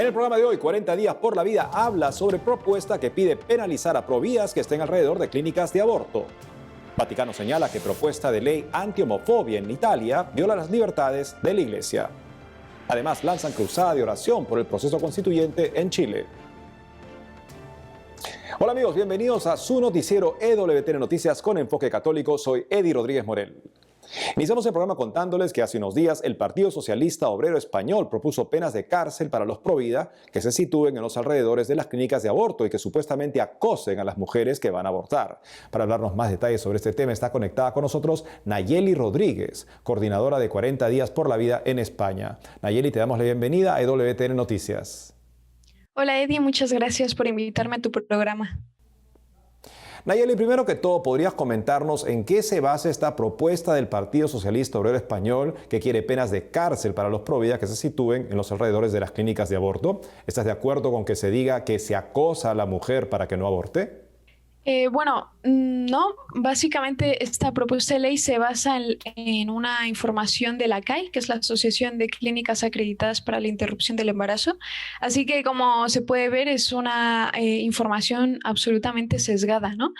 En el programa de hoy, 40 días por la vida habla sobre propuesta que pide penalizar a provías que estén alrededor de clínicas de aborto. Vaticano señala que propuesta de ley anti-homofobia en Italia viola las libertades de la Iglesia. Además, lanzan cruzada de oración por el proceso constituyente en Chile. Hola amigos, bienvenidos a su noticiero EWTN Noticias con enfoque católico. Soy Eddie Rodríguez Morel. Iniciamos el programa contándoles que hace unos días el Partido Socialista Obrero Español propuso penas de cárcel para los provida que se sitúen en los alrededores de las clínicas de aborto y que supuestamente acosen a las mujeres que van a abortar. Para hablarnos más detalles sobre este tema está conectada con nosotros Nayeli Rodríguez, coordinadora de 40 días por la vida en España. Nayeli, te damos la bienvenida a EWTN Noticias. Hola Eddie, muchas gracias por invitarme a tu programa. Nayeli, primero que todo, ¿podrías comentarnos en qué se basa esta propuesta del Partido Socialista Obrero Español que quiere penas de cárcel para los provida que se sitúen en los alrededores de las clínicas de aborto? ¿Estás de acuerdo con que se diga que se acosa a la mujer para que no aborte? No, básicamente esta propuesta de ley se basa en una información de la CAI, que es la Asociación de Clínicas Acreditadas para la Interrupción del Embarazo. Así que, como se puede ver, es una información absolutamente sesgada, ¿no?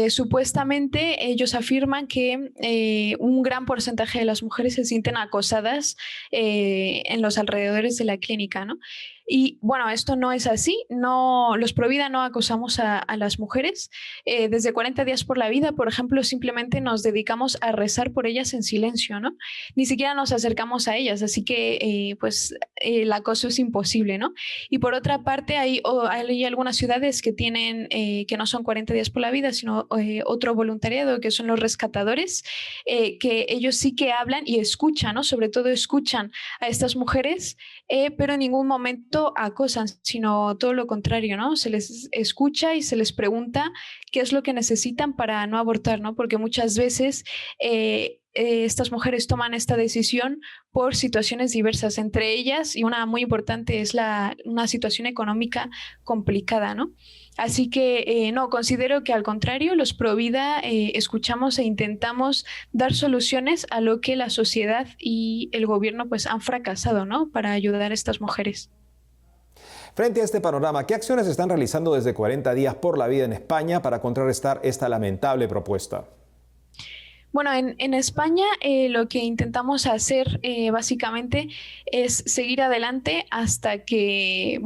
Supuestamente ellos afirman que un gran porcentaje de las mujeres se sienten acosadas en los alrededores de la clínica, ¿no? Y bueno, esto no es así. No, los Provida no acosamos a las mujeres. Desde 40 días por la vida, por ejemplo, simplemente nos dedicamos a rezar por ellas en silencio, ¿no? Ni siquiera nos acercamos a ellas, así que el acoso es imposible, ¿no? Y por otra parte, hay algunas ciudades que tienen, que no son 40 días por la vida, sino otro voluntariado, que son los rescatadores, que ellos sí que hablan y escuchan, ¿no? Sobre todo escuchan a estas mujeres, pero en ningún momento acosan, sino todo lo contrario, ¿no? Se les escucha y se les pregunta qué es lo que necesitan para no abortar, ¿no? Porque muchas veces estas mujeres toman esta decisión por situaciones diversas, entre ellas, y una muy importante, es una situación económica complicada, ¿no? Así que no, considero que al contrario, los Provida escuchamos e intentamos dar soluciones a lo que la sociedad y el gobierno pues han fracasado, ¿no? Para ayudar a estas mujeres. Frente a este panorama, ¿qué acciones se están realizando desde 40 días por la vida en España para contrarrestar esta lamentable propuesta? Bueno, en España lo que intentamos hacer básicamente es seguir adelante hasta que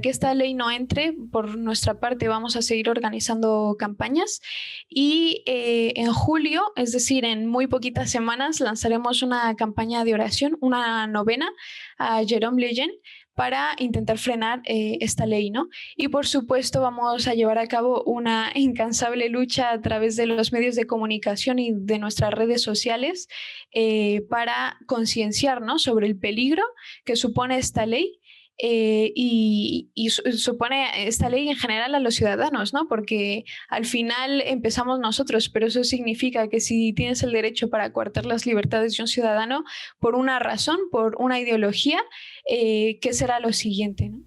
esta ley no entre. Por nuestra parte vamos a seguir organizando campañas y en julio, es decir, en muy poquitas semanas, lanzaremos una campaña de oración, una novena a Jérôme Lejeune, para intentar frenar esta ley, ¿no? Y por supuesto vamos a llevar a cabo una incansable lucha a través de los medios de comunicación y de nuestras redes sociales para concienciar, ¿no? Sobre el peligro que supone esta ley. Supone esta ley en general a los ciudadanos, ¿no? Porque al final empezamos nosotros, pero eso significa que si tienes el derecho para coartar las libertades de un ciudadano por una razón, por una ideología, ¿qué será lo siguiente, ¿no?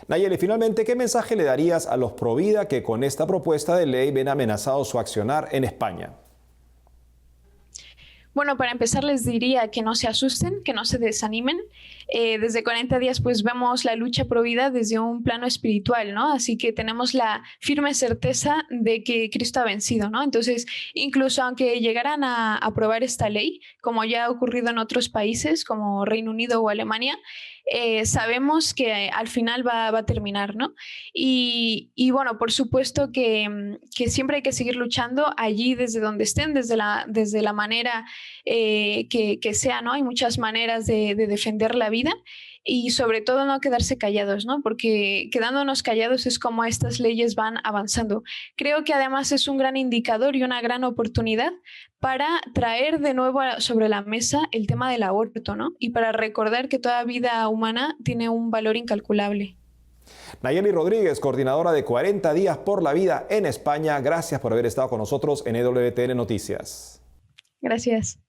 Nayeli, finalmente, ¿qué mensaje le darías a los provida que con esta propuesta de ley ven amenazado su accionar en España? Bueno, para empezar les diría que no se asusten, que no se desanimen. Desde 40 días pues vemos la lucha provida desde un plano espiritual, ¿no? Así que tenemos la firme certeza de que Cristo ha vencido, ¿no? Entonces, incluso aunque llegaran a aprobar esta ley, como ya ha ocurrido en otros países como Reino Unido o Alemania, sabemos que al final va a terminar, ¿no? Y bueno, por supuesto que siempre hay que seguir luchando allí desde donde estén, desde la manera que sea, ¿no? Hay muchas maneras de defender la vida y sobre todo no quedarse callados, ¿no? Porque quedándonos callados es como estas leyes van avanzando. Creo que además es un gran indicador y una gran oportunidad para traer de nuevo sobre la mesa el tema del aborto, ¿no? Y para recordar que toda vida humana tiene un valor incalculable. Nayeli Rodríguez, coordinadora de 40 días por la vida en España, gracias por haber estado con nosotros en EWTN Noticias. Gracias.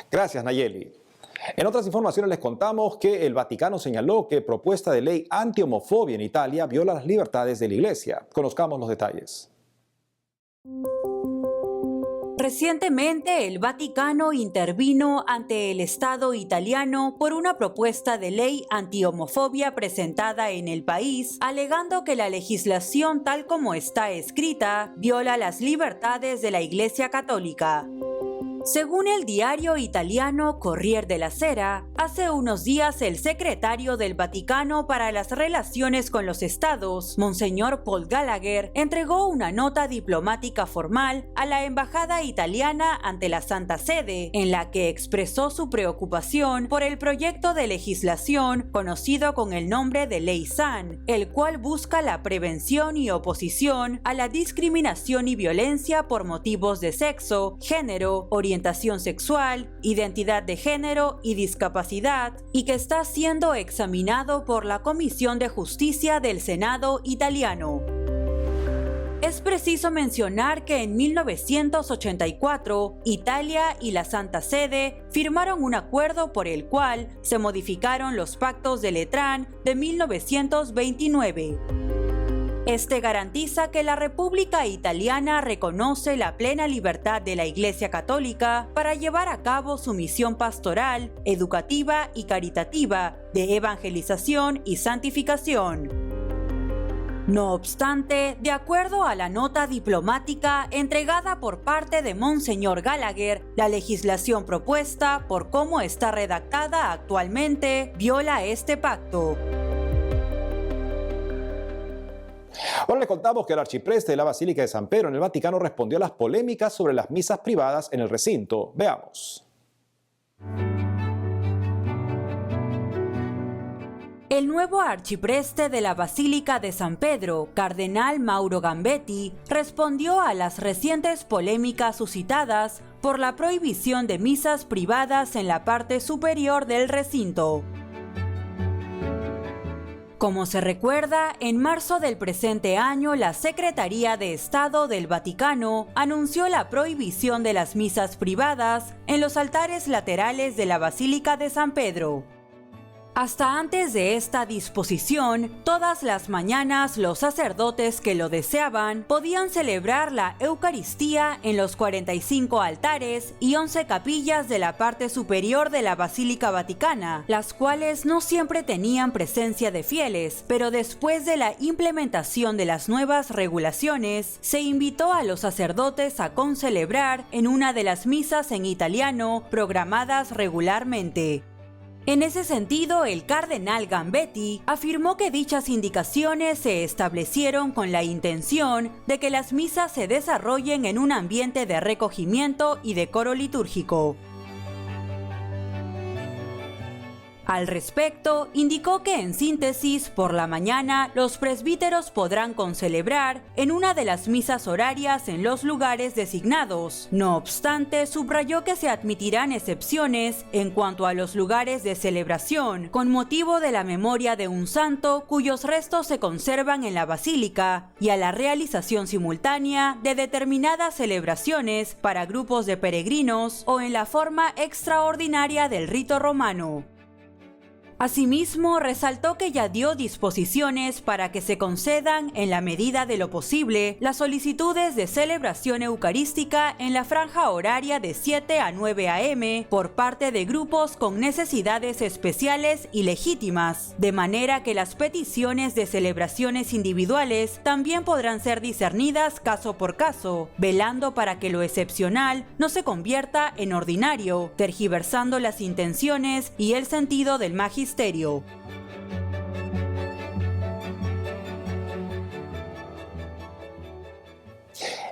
Gracias, Nayeli. En otras informaciones les contamos que el Vaticano señaló que propuesta de ley anti-homofobia en Italia viola las libertades de la Iglesia. Conozcamos los detalles. Recientemente, el Vaticano intervino ante el Estado italiano por una propuesta de ley antihomofobia presentada en el país, alegando que la legislación tal como está escrita viola las libertades de la Iglesia Católica. Según el diario italiano Corriere della Sera, hace unos días el secretario del Vaticano para las relaciones con los estados, Monseñor Paul Gallagher, entregó una nota diplomática formal a la embajada italiana ante la Santa Sede, en la que expresó su preocupación por el proyecto de legislación conocido con el nombre de Ley Zan, el cual busca la prevención y oposición a la discriminación y violencia por motivos de sexo, género, orientación sexual, identidad de género y discapacidad, y que está siendo examinado por la Comisión de Justicia del Senado italiano. Es preciso mencionar que en 1984, Italia y la Santa Sede firmaron un acuerdo por el cual se modificaron los pactos de Letrán de 1929. Este garantiza que la República Italiana reconoce la plena libertad de la Iglesia Católica para llevar a cabo su misión pastoral, educativa y caritativa de evangelización y santificación. No obstante, de acuerdo a la nota diplomática entregada por parte de Monseñor Gallagher, la legislación propuesta, por cómo está redactada actualmente, viola este pacto. Ahora le contamos que el arcipreste de la Basílica de San Pedro en el Vaticano respondió a las polémicas sobre las misas privadas en el recinto. Veamos. El nuevo arcipreste de la Basílica de San Pedro, Cardenal Mauro Gambetti, respondió a las recientes polémicas suscitadas por la prohibición de misas privadas en la parte superior del recinto. Como se recuerda, en marzo del presente año, la Secretaría de Estado del Vaticano anunció la prohibición de las misas privadas en los altares laterales de la Basílica de San Pedro. Hasta antes de esta disposición, todas las mañanas los sacerdotes que lo deseaban podían celebrar la Eucaristía en los 45 altares y 11 capillas de la parte superior de la Basílica Vaticana, las cuales no siempre tenían presencia de fieles, pero después de la implementación de las nuevas regulaciones, se invitó a los sacerdotes a concelebrar en una de las misas en italiano programadas regularmente. En ese sentido, el cardenal Gambetti afirmó que dichas indicaciones se establecieron con la intención de que las misas se desarrollen en un ambiente de recogimiento y decoro litúrgico. Al respecto, indicó que en síntesis, por la mañana, los presbíteros podrán concelebrar en una de las misas horarias en los lugares designados. No obstante, subrayó que se admitirán excepciones en cuanto a los lugares de celebración, con motivo de la memoria de un santo cuyos restos se conservan en la basílica, y a la realización simultánea de determinadas celebraciones para grupos de peregrinos o en la forma extraordinaria del rito romano. Asimismo, resaltó que ya dio disposiciones para que se concedan, en la medida de lo posible, las solicitudes de celebración eucarística en la franja horaria de 7 a 9 a.m. por parte de grupos con necesidades especiales y legítimas, de manera que las peticiones de celebraciones individuales también podrán ser discernidas caso por caso, velando para que lo excepcional no se convierta en ordinario, tergiversando las intenciones y el sentido del magisterio.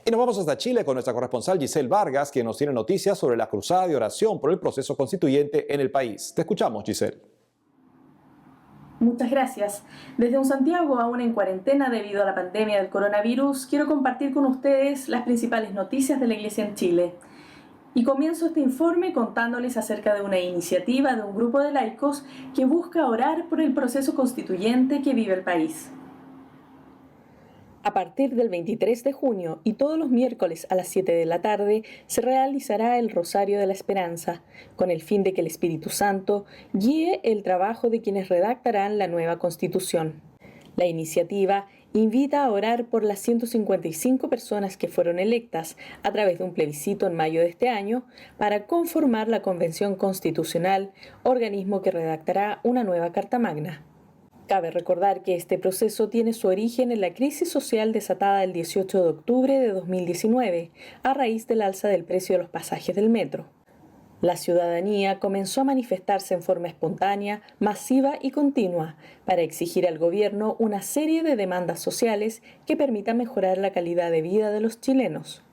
Y nos vamos hasta Chile con nuestra corresponsal Giselle Vargas, quien nos tiene noticias sobre la cruzada de oración por el proceso constituyente en el país. Te escuchamos, Giselle. Muchas gracias. Desde un Santiago aún en cuarentena debido a la pandemia del coronavirus, quiero compartir con ustedes las principales noticias de la Iglesia en Chile. Y comienzo este informe contándoles acerca de una iniciativa de un grupo de laicos que busca orar por el proceso constituyente que vive el país. A partir del 23 de junio y todos los miércoles a las 7 de la tarde se realizará el Rosario de la Esperanza, con el fin de que el Espíritu Santo guíe el trabajo de quienes redactarán la nueva Constitución. La iniciativa invita a orar por las 155 personas que fueron electas a través de un plebiscito en mayo de este año para conformar la Convención Constitucional, organismo que redactará una nueva Carta Magna. Cabe recordar que este proceso tiene su origen en la crisis social desatada el 18 de octubre de 2019, a raíz del alza del precio de los pasajes del metro. La ciudadanía comenzó a manifestarse en forma espontánea, masiva y continua para exigir al gobierno una serie de demandas sociales que permitan mejorar la calidad de vida de los chilenos.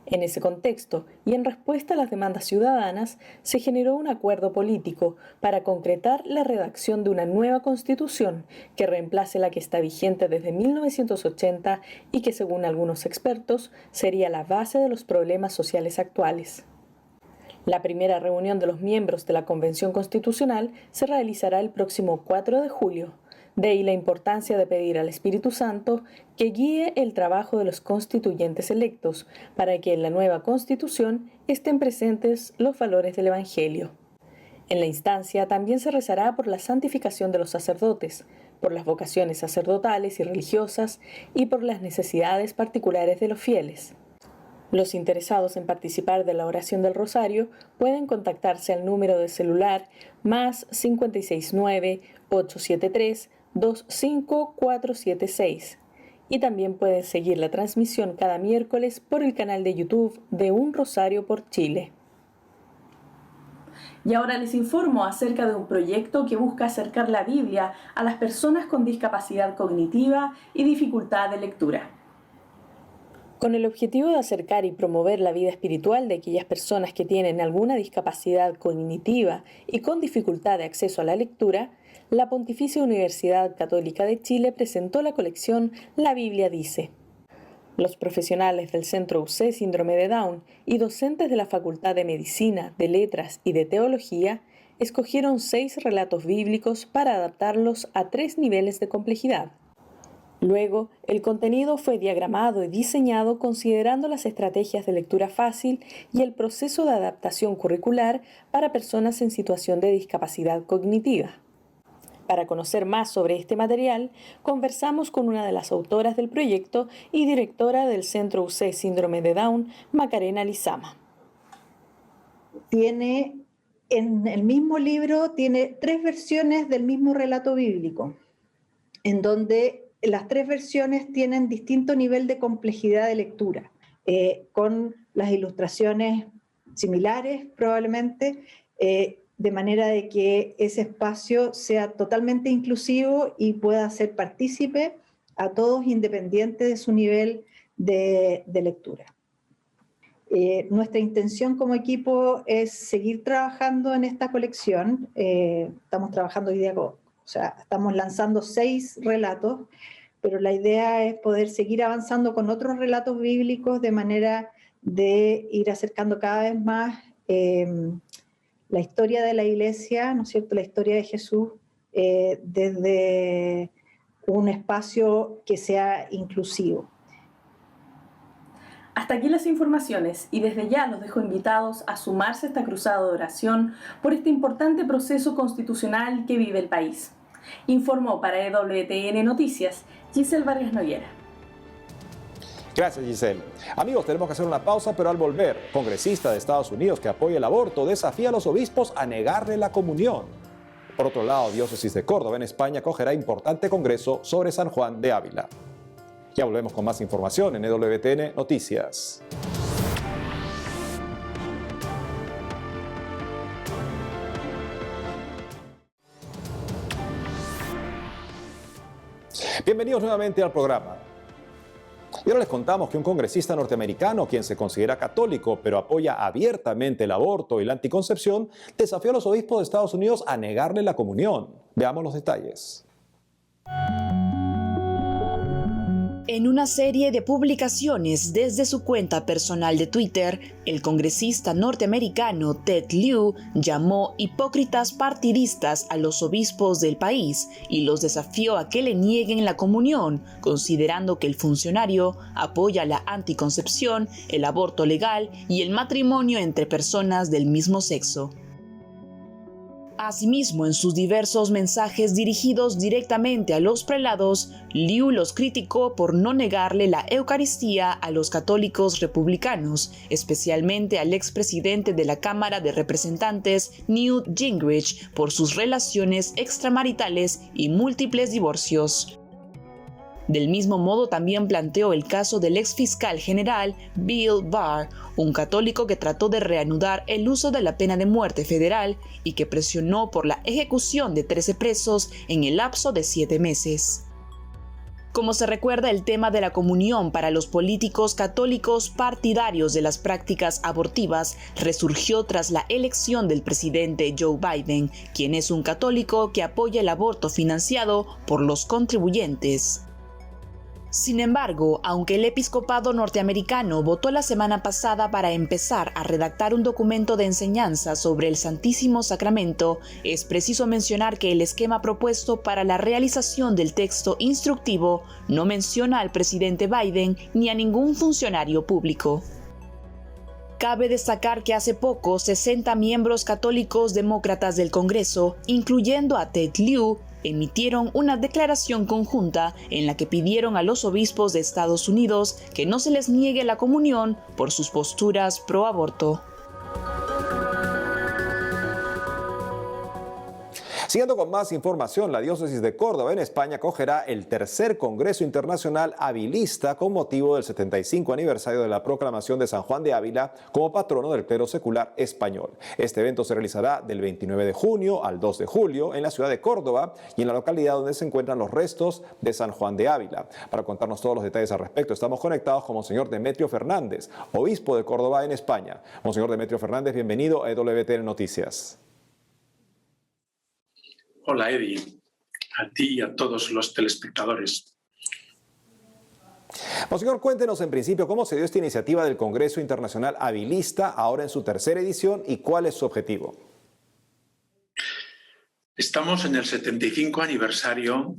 En ese contexto, y en respuesta a las demandas ciudadanas, se generó un acuerdo político para concretar la redacción de una nueva constitución que reemplace la que está vigente desde 1980 y que, según algunos expertos, sería la base de los problemas sociales actuales. La primera reunión de los miembros de la Convención Constitucional se realizará el próximo 4 de julio. De ahí la importancia de pedir al Espíritu Santo que guíe el trabajo de los constituyentes electos para que en la nueva Constitución estén presentes los valores del Evangelio. En la instancia también se rezará por la santificación de los sacerdotes, por las vocaciones sacerdotales y religiosas y por las necesidades particulares de los fieles. Los interesados en participar de la oración del Rosario pueden contactarse al número de celular más 569-873-25476 y también pueden seguir la transmisión cada miércoles por el canal de YouTube de Un Rosario por Chile. Y ahora les informo acerca de un proyecto que busca acercar la Biblia a las personas con discapacidad cognitiva y dificultad de lectura. Con el objetivo de acercar y promover la vida espiritual de aquellas personas que tienen alguna discapacidad cognitiva y con dificultad de acceso a la lectura, la Pontificia Universidad Católica de Chile presentó la colección La Biblia Dice. Los profesionales del Centro UC Síndrome de Down y docentes de la Facultad de Medicina, de Letras y de Teología escogieron 6 relatos bíblicos para adaptarlos a 3 niveles de complejidad. Luego, el contenido fue diagramado y diseñado considerando las estrategias de lectura fácil y el proceso de adaptación curricular para personas en situación de discapacidad cognitiva. Para conocer más sobre este material, conversamos con una de las autoras del proyecto y directora del Centro UC Síndrome de Down, Macarena Lizama. En el mismo libro, tiene 3 versiones del mismo relato bíblico, en donde las 3 versiones tienen distinto nivel de complejidad de lectura, con las ilustraciones similares probablemente, de manera de que ese espacio sea totalmente inclusivo y pueda ser partícipe a todos independiente de su nivel de lectura. Nuestra intención como equipo es seguir trabajando en esta colección. Estamos trabajando hoy día estamos lanzando 6 relatos, pero la idea es poder seguir avanzando con otros relatos bíblicos de manera de ir acercando cada vez más la historia de la Iglesia, ¿no es cierto?, la historia de Jesús, desde un espacio que sea inclusivo. Hasta aquí las informaciones y desde ya los dejo invitados a sumarse a esta cruzada de oración por este importante proceso constitucional que vive el país. Informó para EWTN Noticias Giselle Vargas Noguera. Gracias, Giselle. Amigos, tenemos que hacer una pausa, pero al volver, congresista de Estados Unidos que apoya el aborto desafía a los obispos a negarle la comunión. Por otro lado, Diócesis de Córdoba en España acogerá importante congreso sobre San Juan de Ávila. Ya volvemos con más información en EWTN Noticias. Bienvenidos nuevamente al programa. Y ahora les contamos que un congresista norteamericano, quien se considera católico pero apoya abiertamente el aborto y la anticoncepción, desafió a los obispos de Estados Unidos a negarle la comunión. Veamos los detalles. En una serie de publicaciones desde su cuenta personal de Twitter, el congresista norteamericano Ted Lieu llamó hipócritas partidistas a los obispos del país y los desafió a que le nieguen la comunión, considerando que el funcionario apoya la anticoncepción, el aborto legal y el matrimonio entre personas del mismo sexo. Asimismo, en sus diversos mensajes dirigidos directamente a los prelados, Liu los criticó por no negarle la Eucaristía a los católicos republicanos, especialmente al expresidente de la Cámara de Representantes, Newt Gingrich, por sus relaciones extramaritales y múltiples divorcios. Del mismo modo, también planteó el caso del exfiscal general Bill Barr, un católico que trató de reanudar el uso de la pena de muerte federal y que presionó por la ejecución de 13 presos en el lapso de 7 meses. Como se recuerda, el tema de la comunión para los políticos católicos partidarios de las prácticas abortivas resurgió tras la elección del presidente Joe Biden, quien es un católico que apoya el aborto financiado por los contribuyentes. Sin embargo, aunque el episcopado norteamericano votó la semana pasada para empezar a redactar un documento de enseñanza sobre el Santísimo Sacramento, es preciso mencionar que el esquema propuesto para la realización del texto instructivo no menciona al presidente Biden ni a ningún funcionario público. Cabe destacar que hace poco 60 miembros católicos demócratas del Congreso, incluyendo a Ted Lieu, emitieron una declaración conjunta en la que pidieron a los obispos de Estados Unidos que no se les niegue la comunión por sus posturas pro aborto. Siguiendo con más información, la diócesis de Córdoba en España acogerá el tercer Congreso Internacional Abilista con motivo del 75 aniversario de la proclamación de San Juan de Ávila como patrono del clero secular español. Este evento se realizará del 29 de junio al 2 de julio en la ciudad de Córdoba y en la localidad donde se encuentran los restos de San Juan de Ávila. Para contarnos todos los detalles al respecto, estamos conectados con Monseñor Demetrio Fernández, obispo de Córdoba en España. Monseñor Demetrio Fernández, bienvenido a EWTN Noticias. Hola, Eddie, a ti y a todos los telespectadores. Monseñor, cuéntenos en principio cómo se dio esta iniciativa del Congreso Internacional Abilista, ahora en su tercera edición, y cuál es su objetivo. Estamos en el 75 aniversario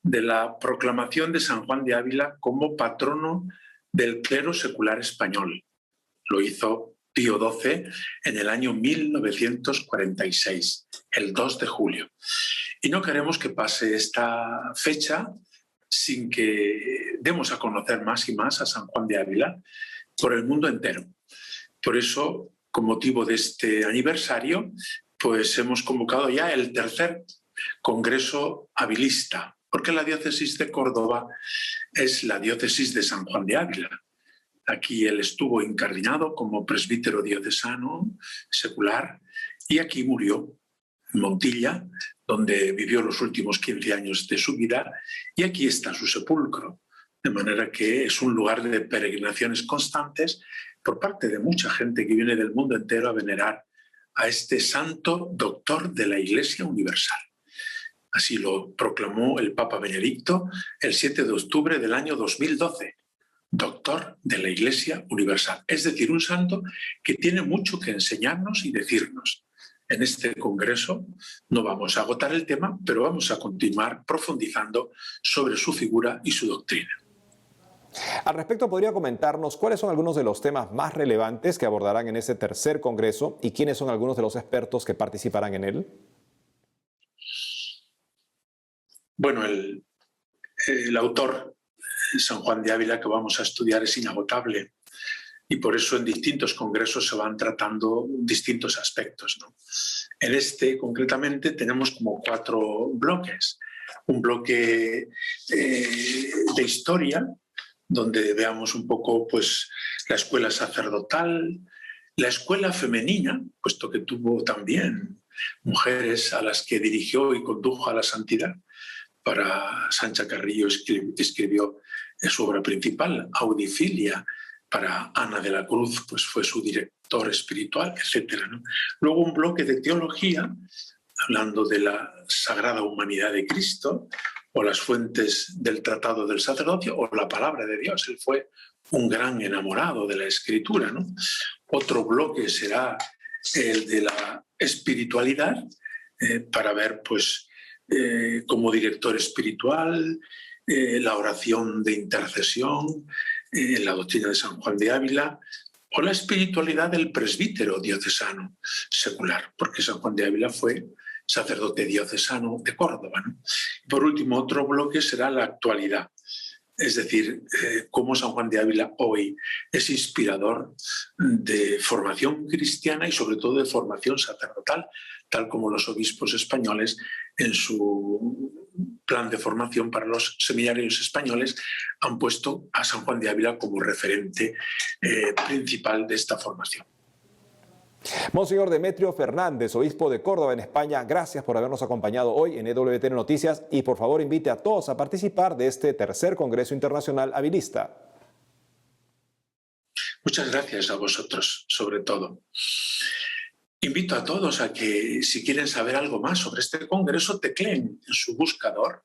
de la proclamación de San Juan de Ávila como patrono del clero secular español. Lo hizo Pío XII en el año 1946, el 2 de julio. Y no queremos que pase esta fecha sin que demos a conocer más y más a San Juan de Ávila por el mundo entero. Por eso, con motivo de este aniversario, pues hemos convocado ya el tercer Congreso Abilista, porque la diócesis de Córdoba es la diócesis de San Juan de Ávila. Aquí él estuvo incardinado como presbítero diocesano secular y aquí murió, en Montilla, donde vivió los últimos 15 años de su vida, y aquí está su sepulcro. De manera que es un lugar de peregrinaciones constantes por parte de mucha gente que viene del mundo entero a venerar a este santo doctor de la Iglesia Universal. Así lo proclamó el Papa Benedicto el 7 de octubre del año 2012. Doctor de la Iglesia Universal, es decir, un santo que tiene mucho que enseñarnos y decirnos. En este congreso no vamos a agotar el tema, pero vamos a continuar profundizando sobre su figura y su doctrina. Al respecto, ¿podría comentarnos cuáles son algunos de los temas más relevantes que abordarán en este tercer congreso y quiénes son algunos de los expertos que participarán en él? Bueno, el autor San Juan de Ávila que vamos a estudiar es inagotable y por eso en distintos congresos se van tratando distintos aspectos, ¿no? En este concretamente tenemos como 4 bloques. Un bloque de historia, donde veamos un poco pues, la escuela sacerdotal, la escuela femenina, puesto que tuvo también mujeres a las que dirigió y condujo a la santidad. Para Sancha Carrillo escribió su obra principal, Audifilia. Para Ana de la Cruz pues fue su director espiritual, etc., ¿no? Luego un bloque de teología, hablando de la sagrada humanidad de Cristo, o las fuentes del tratado del sacerdocio, o la palabra de Dios. Él fue un gran enamorado de la Escritura, ¿no? Otro bloque será el de la espiritualidad, para ver pues como director espiritual, la oración de intercesión, la doctrina de San Juan de Ávila, o la espiritualidad del presbítero diocesano secular, porque San Juan de Ávila fue sacerdote diocesano de Córdoba, ¿no? Y por último, otro bloque será la actualidad. Es decir, cómo San Juan de Ávila hoy es inspirador de formación cristiana y sobre todo de formación sacerdotal, tal como los obispos españoles en su plan de formación para los seminarios españoles han puesto a San Juan de Ávila como referente principal de esta formación. Monseñor Demetrio Fernández, obispo de Córdoba en España, gracias por habernos acompañado hoy en EWTN Noticias y por favor invite a todos a participar de este tercer Congreso Internacional Habilista. Muchas gracias a vosotros, sobre todo. Invito a todos a que, si quieren saber algo más sobre este congreso, tecleen en su buscador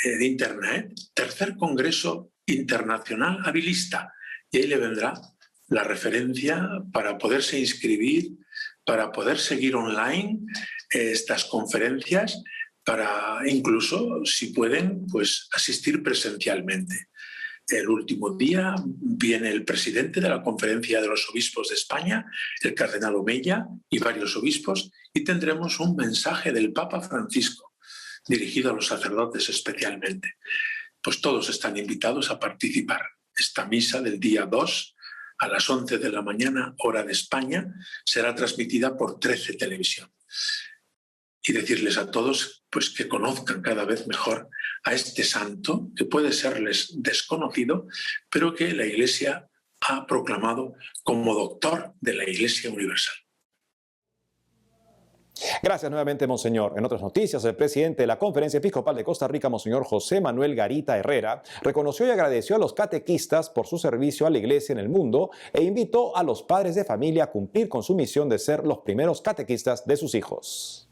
de Internet Tercer Congreso Internacional Habilista y ahí le vendrá la referencia para poderse inscribir, para poder seguir online estas conferencias, para incluso, si pueden, pues asistir presencialmente. El último día viene el presidente de la Conferencia de los Obispos de España, el cardenal Omeya, y varios obispos, y tendremos un mensaje del Papa Francisco, dirigido a los sacerdotes especialmente. Pues todos están invitados a participar. Esta misa del día 2, a las 11 de la mañana, hora de España, será transmitida por 13 Televisión. Y decirles a todos pues, que conozcan cada vez mejor a este santo, que puede serles desconocido, pero que la Iglesia ha proclamado como doctor de la Iglesia Universal. Gracias nuevamente, Monseñor. En otras noticias, el presidente de la Conferencia Episcopal de Costa Rica, Monseñor José Manuel Garita Herrera, reconoció y agradeció a los catequistas por su servicio a la Iglesia en el mundo e invitó a los padres de familia a cumplir con su misión de ser los primeros catequistas de sus hijos.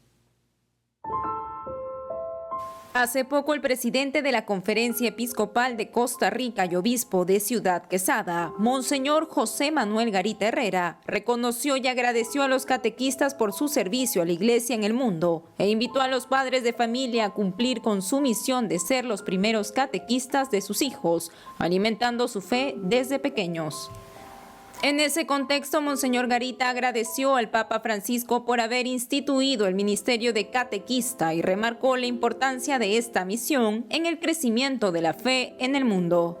Hace poco el presidente de la Conferencia Episcopal de Costa Rica y obispo de Ciudad Quesada, Monseñor José Manuel Garita Herrera, reconoció y agradeció a los catequistas por su servicio a la Iglesia en el mundo e invitó a los padres de familia a cumplir con su misión de ser los primeros catequistas de sus hijos, alimentando su fe desde pequeños. En ese contexto, Monseñor Garita agradeció al Papa Francisco por haber instituido el ministerio de catequista y remarcó la importancia de esta misión en el crecimiento de la fe en el mundo.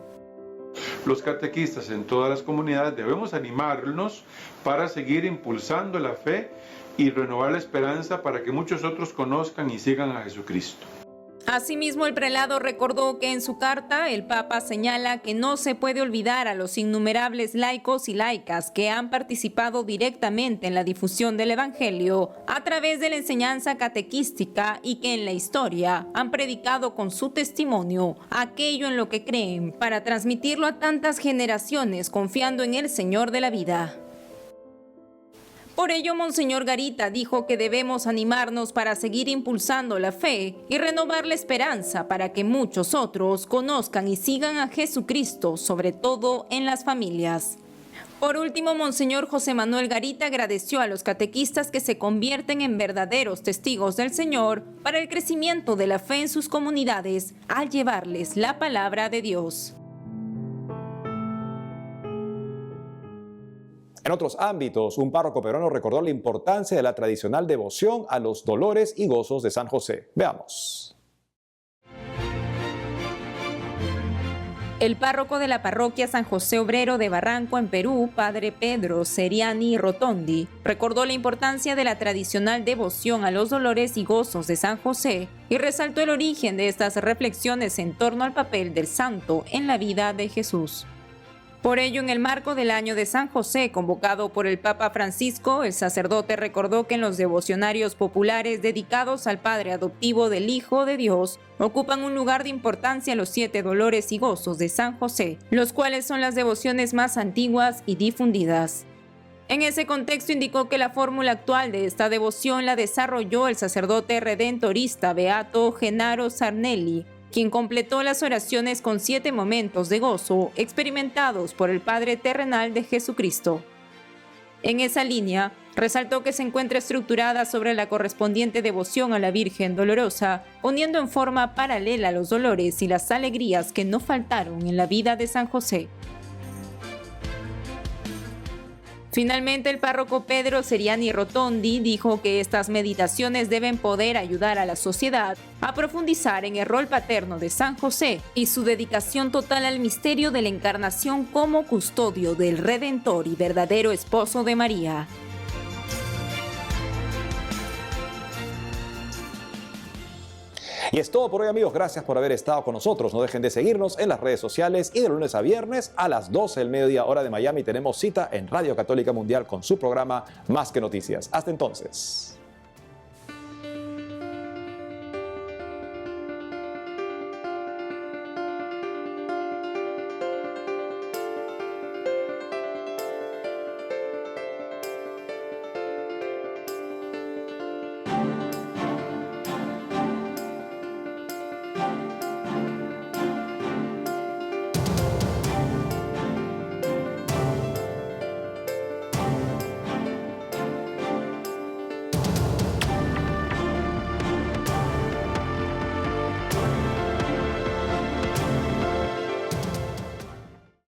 Los catequistas en todas las comunidades debemos animarnos para seguir impulsando la fe y renovar la esperanza para que muchos otros conozcan y sigan a Jesucristo. Asimismo, el prelado recordó que en su carta el Papa señala que no se puede olvidar a los innumerables laicos y laicas que han participado directamente en la difusión del Evangelio a través de la enseñanza catequística y que en la historia han predicado con su testimonio aquello en lo que creen para transmitirlo a tantas generaciones confiando en el Señor de la vida. Por ello, Monseñor Garita dijo que debemos animarnos para seguir impulsando la fe y renovar la esperanza para que muchos otros conozcan y sigan a Jesucristo, sobre todo en las familias. Por último, Monseñor José Manuel Garita agradeció a los catequistas que se convierten en verdaderos testigos del Señor para el crecimiento de la fe en sus comunidades al llevarles la palabra de Dios. En otros ámbitos, un párroco peruano recordó la importancia de la tradicional devoción a los dolores y gozos de San José. Veamos. El párroco de la parroquia San José Obrero de Barranco en Perú, padre Pedro Seriani Rotondi, recordó la importancia de la tradicional devoción a los dolores y gozos de San José y resaltó el origen de estas reflexiones en torno al papel del santo en la vida de Jesús. Por ello, en el marco del Año de San José, convocado por el Papa Francisco, el sacerdote recordó que en los devocionarios populares dedicados al Padre adoptivo del Hijo de Dios, ocupan un lugar de importancia los 7 dolores y gozos de San José, los cuales son las devociones más antiguas y difundidas. En ese contexto indicó que la fórmula actual de esta devoción la desarrolló el sacerdote redentorista Beato Genaro Sarnelli, quien completó las oraciones con 7 momentos de gozo experimentados por el Padre terrenal de Jesucristo. En esa línea, resaltó que se encuentra estructurada sobre la correspondiente devoción a la Virgen Dolorosa, poniendo en forma paralela los dolores y las alegrías que no faltaron en la vida de San José. Finalmente, el párroco Pedro Seriani Rotondi dijo que estas meditaciones deben poder ayudar a la sociedad a profundizar en el rol paterno de San José y su dedicación total al misterio de la encarnación como custodio del Redentor y verdadero esposo de María. Y es todo por hoy, amigos. Gracias por haber estado con nosotros. No dejen de seguirnos en las redes sociales y de lunes a viernes a las 12 del mediodía hora de Miami tenemos cita en Radio Católica Mundial con su programa Más que Noticias. Hasta entonces.